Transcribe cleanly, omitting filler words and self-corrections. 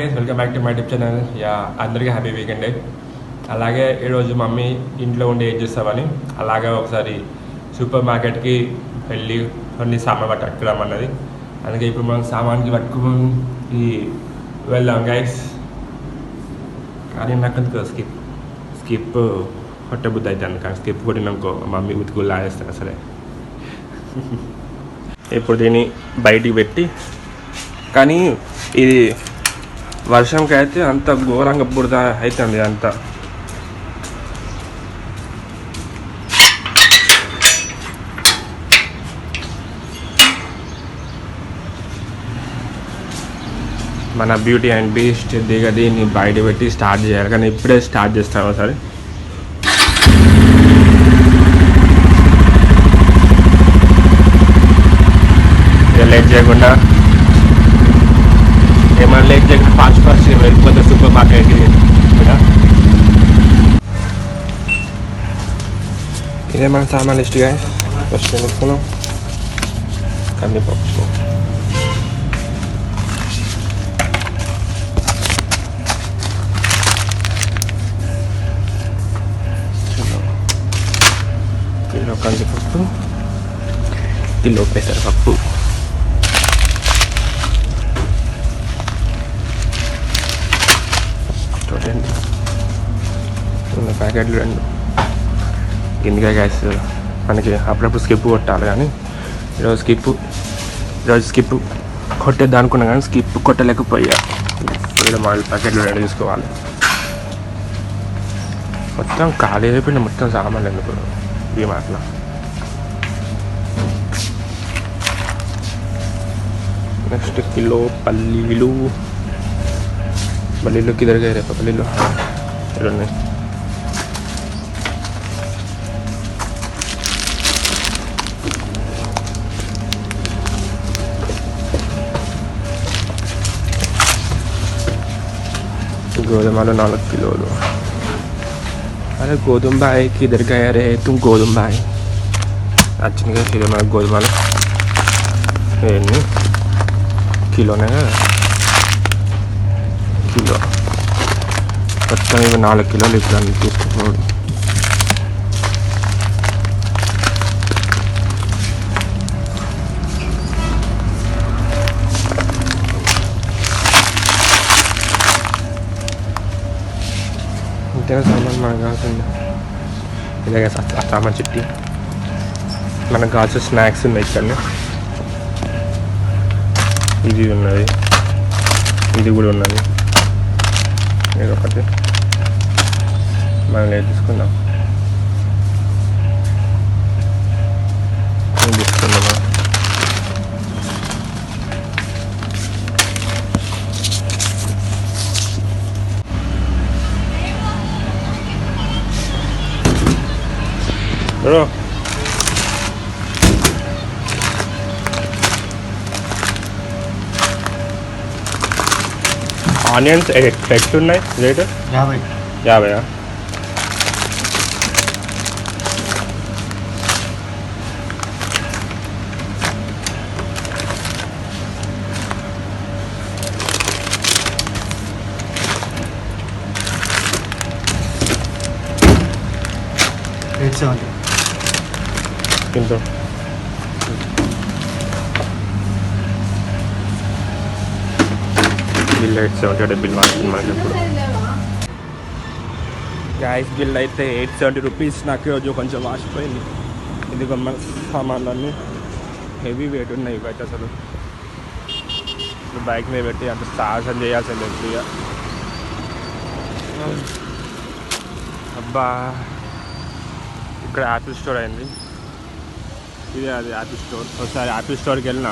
Guys, welcome back to my YouTube channel. అందరికీ happy weekend. అలాగే ఈరోజు మమ్మీ ఇంట్లో ఉండి ఏం చేస్తామని అలాగే ఒకసారి సూపర్ మార్కెట్కి వెళ్ళి కొన్ని సామాన్ పట్టుకురామన్నది. అందుకే ఇప్పుడు మనం సామాన్కి పట్టుకుని వెళ్దాం గైస్. కానీ నాకు స్కిప్ కొట్ట బుద్ధి అవుతాను, కానీ స్కిప్ కొట్టినాకో మమ్మీ ఉతుకులు లాగేస్తాను సరే. ఇప్పుడు దీన్ని బయటికి పెట్టి, కానీ ఇది వర్షంకి అయితే అంత ఘోరంగా బురద అవుతుంది అంతా. మన బ్యూటీ అండ్ బీస్ట్ దీన్ని బయట పెట్టి స్టార్ట్ చేయాలి, కానీ ఇప్పుడే స్టార్ట్ చేస్తాను ఒకసారి. లేట్ చేయకుండా ఏమైనా లేట్ చేయకుండా ఫాస్ట్ వెళ్ళిపోతే సూపర్ మార్కెట్కి. ఇదే మన సామాన్ లిస్ట్ గా. ఫస్ట్ తీసుకున్నాం కందిపప్పు, కిలో కందిపప్పు, కిలో పెసరపప్పు, చూడండి ప్యాకెట్లు 2. కిందిగా గ్యాస్ మనకి అప్పుడప్పుడు స్కిప్ కొట్టాలి, కానీ ఈరోజు స్కిప్ కొట్టేద్దాం అనుకున్నా, కానీ స్కిప్ కొట్టలేకపోయా. ఇప్పుడు మా ప్యాకెట్లు 2 తీసుకోవాలి. మొత్తం ఖాళీ అయిపోయిన మొత్తం సామాన్లు ఎందుకు ఈ మాటలో. నెక్స్ట్ కిలో పల్లీలు కిదరగా రేపు పల్లీలు ఉన్నాయి. గోధుమలు 4 కిలోలు. అరే గోధుమ బాయ్ కిదరగా రే తుమ్ గోధుమ బాయ్ వచ్చిందిగా. కిలో మన గోధుమలు ఎన్ని కిలోనే కదా, కిలో మొత్తం ఇవి 4 కిలోలు. ఇప్పుడు అన్ని తీసుకున్నాడు. ఇంతేనా సామాన్ మనకు కావాల్సింది. ఇదే ఆ సామాన్ చిట్టి మనకు కావాల్సిన స్నాక్స్ ఉన్నాయి ఇక్కడ. ఇది ఉన్నది, ఇది కూడా ఉన్నది. ఇది ఒకటి మనం లేదు తీసుకుందాం. తీసుకుందామా? ఆనియన్స్ ఎట్లున్నాయి రేటు? 50. తింటూ బిల్ 870 బిల్ వాడుతుంది మనకి. ఇప్పుడు గ్యాస్ బిల్ అయితే 870 రూపీస్. నాకు రోజు కొంచెం వాసిపోయింది. ఇది మన సామాన్లన్నీ హెవీ వెయిట్ ఉన్నాయి ఇవైతే. అసలు బైక్ మీద పెట్టి అంత సాహసం చేయాల్సింది ఇక. అబ్బా, ఇక్కడ యాపిల్ స్టోర్ అయింది. ఇదే అది యాపిల్ స్టోర్. ఒకసారి యాపిల్ స్టోర్కి వెళ్ళినా